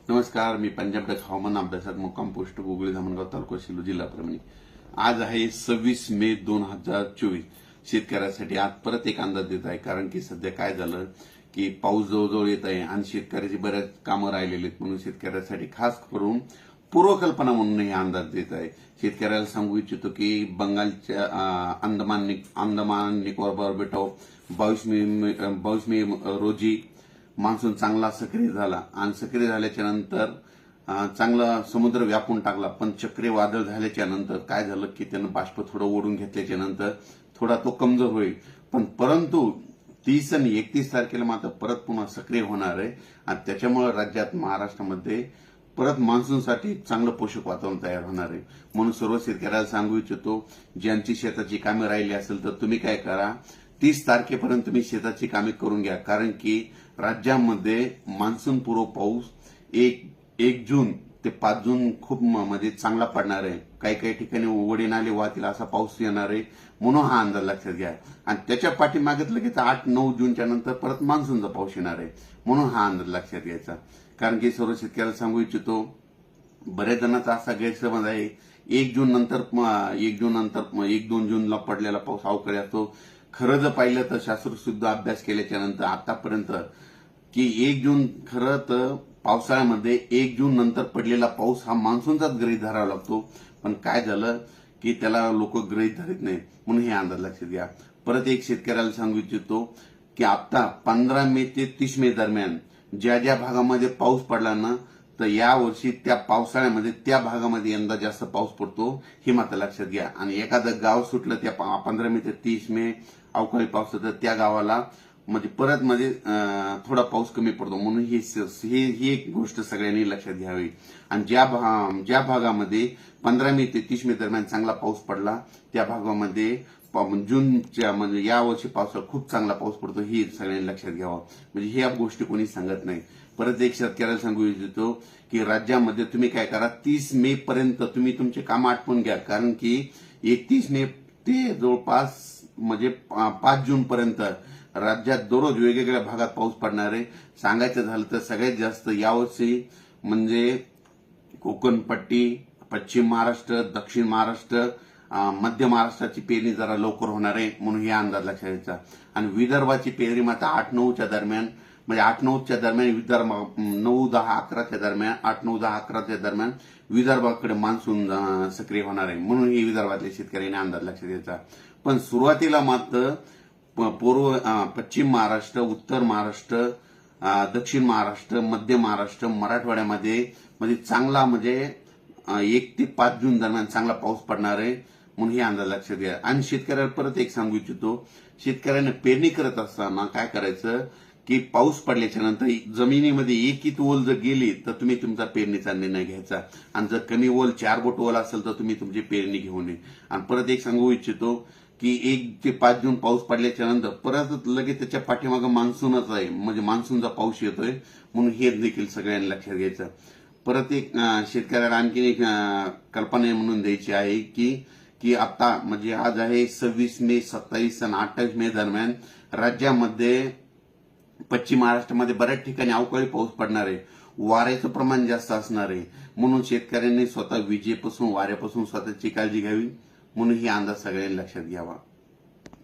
नमस्कार, मी पंजाब डक हवामान अभ्यासक मुक्काम पोस्ट गुगळी धामणगाव तालुका शिलो जिल्हा परभणी। आज आहे 26 मे 2024। शेतकऱ्यासाठी आज परत एक अंदाज देत आहे, कारण की सध्या काय झालं की पाऊस जवळजवळ येत आहे आणि शेतकऱ्याची बऱ्याच कामं राहिलेली आहेत, म्हणून शेतकऱ्यासाठी खास करून पूर्वकल्पना म्हणून हे अंदाज देत आहे। शेतकऱ्याला सांगू इच्छितो की बंगालच्या अंदमान निकोबार बेटावर 22 मे रोजी मान्सून चांगला सक्रिय झाला आणि सक्रिय झाल्याच्या नंतर चांगला समुद्र व्यापून टाकला। पण चक्रीवादळ झाल्याच्या नंतर काय झालं की त्यानं बाष्प थोडं ओढून घेतल्याच्या नंतर थोडा तो कमजोर होईल, परंतु 30 आणि 31 तारखेला मात्र परत पुन्हा सक्रिय होणार आहे आणि त्याच्यामुळे राज्यात महाराष्ट्रामध्ये परत मान्सूनसाठी चांगलं पोषक वातावरण तयार होणार आहे। म्हणून सर्व शेतकऱ्याला सांगू इच्छितो, ज्यांची शेताची कामे राहिली असेल तर तुम्ही काय करा, 30 तारखेपर्यंत तुम्ही शेताची कामे करून घ्या, कारण की राज्यामध्ये मान्सून पूर्व पाऊस 1 जून ते 5 जून खूप म्हणजे चांगला पडणार आहे। काही काही ठिकाणी वडी नाले वाहतील असा पाऊस येणार आहे, म्हणून हा अंदाज लक्षात घ्या। आणि त्याच्या पाठीमागे लगेच 8-9 जूनच्या नंतर परत मान्सूनचा पाऊस येणार आहे, म्हणून हा अंदाज लक्षात घ्यायचा। कारण की सर्व शेतकऱ्याला सांगू इच्छितो, बऱ्याच जणांचा असा गैरसमज आहे 1 जून नंतर 1-2 जूनला पडलेला पाऊस अवकाळी असतो। खरं जर पाहिलं तर शास्त्रशुद्ध अभ्यास केल्याच्या नंतर आतापर्यंत की 1 जून खरं तर पावसाळ्यामध्ये 1 जून नंतर पडलेला पाऊस हा मान्सूनचाच गृहीत धरावा लागतो, पण काय झालं की त्याला लोक गृहीत धरत नाहीत, म्हणून हे अंदाज लक्षात घ्या। परत एक शेतकऱ्याला सांगू इच्छितो की आता 15 मे ते 30 मे दरम्यान ज्या ज्या भागामध्ये पाऊस पडला ना, तर यावर्षी त्या पावसाळ्यामध्ये त्या भागामध्ये यंदा जास्त पाऊस पडतो, हे मात्र लक्षात घ्या। आणि एखादं गाव सुटलं त्या 15 मे ते 30 मे अवकाळी पावसाचं, त्या गावाला म्हणजे परत थोडा पाऊस कमी पडतो, म्हणून ही एक गोष्ट सगळ्यांनी लक्षात घ्यावी। आणि ज्या भागामध्ये 15 मे ते 30 मे दरम्यान चांगला पाऊस पडला त्या भागामध्ये जूनच्या म्हणजे यावर्षी पावसाळा खूप चांगला पाऊस पडतो, ही सगळ्यांनी लक्षात घ्यावं। म्हणजे ह्या गोष्टी कोणी सांगत नाही। परत एक शेतकऱ्याला सांगू इच्छितो की राज्यामध्ये तुम्ही काय करा, 30 मे पर्यंत तुम्ही तुमचे काम आटपून घ्या, कारण की 31 मे ते जवळपास म्हणजे 5 जून पर्यंत राज्यात दररोज वेगवेगळ्या भागात पाऊस पडणार आहे। सांगायचं झालं तर सगळ्यात जास्त यावर्षी म्हणजे कोकणपट्टी, पश्चिम महाराष्ट्र, दक्षिण महाराष्ट्र, मध्य महाराष्ट्राची पेरणी जरा लवकर होणार आहे, म्हणून हे अंदाज लक्षात घ्यायचा। आणि विदर्भाची पेरणी मात्र 8-9च्या दरम्यान, म्हणजे 8-9च्या दरम्यान विदर्भ 9-10-11च्या दरम्यान 8-9-10-11च्या दरम्यान विदर्भाकडे मान्सून सक्रिय होणार आहे, म्हणून ही विदर्भातल्या शेतकऱ्यांनी अंदाज लक्षात घ्यायचा। पण सुरुवातीला मात्र पश्चिम महाराष्ट्र, उत्तर महाराष्ट्र, दक्षिण महाराष्ट्र, मध्य महाराष्ट्र, मराठवाड्यामध्ये म्हणजे चांगला म्हणजे 1 ते 5 जून दरम्यान चांगला पाऊस पडणार आहे, म्हणून हे अंदाज लक्षात घ्या। आणि शेतकऱ्याला परत एक सांगू इच्छितो, शेतकऱ्याने पेरणी करत असताना काय करायचं की पाऊस पडल्याच्या नंतर जमिनीमध्ये एक ओल जर गेली तर तुम्ही तुमचा पेरणीचा निर्णय घ्यायचा, आणि जर कमी ओल 4 बोट ओल असेल तर तुम्ही तुमची पेरणी घेऊ नये। आणि परत एक सांगू इच्छितो की 1 ते 5 जून पाऊस पडल्याच्या नंतर परत लगेच त्याच्या पाठीमागे मान्सूनच आहे, म्हणजे मान्सूनचा पाऊस येतोय, म्हणून हे देखील सगळ्यांनी लक्षात घ्यायचं। परत एक शेतकऱ्याला आणखी एक कल्पना म्हणून द्यायची आहे की आता म्हणजे आज आहे 26 मे, 27 आणि 28 मे दरम्यान राज्यामध्ये पश्चिम महाराष्ट्रामध्ये बऱ्याच ठिकाणी अवकाळी पाऊस पडणार आहे, वाऱ्याचं प्रमाण जास्त असणार आहे, म्हणून शेतकऱ्यांनी स्वतः विजेपासून वाऱ्यापासून स्वतःची काळजी घ्यावी, म्हणून ही अंदाज सगळ्यांनी लक्षात घ्यावा।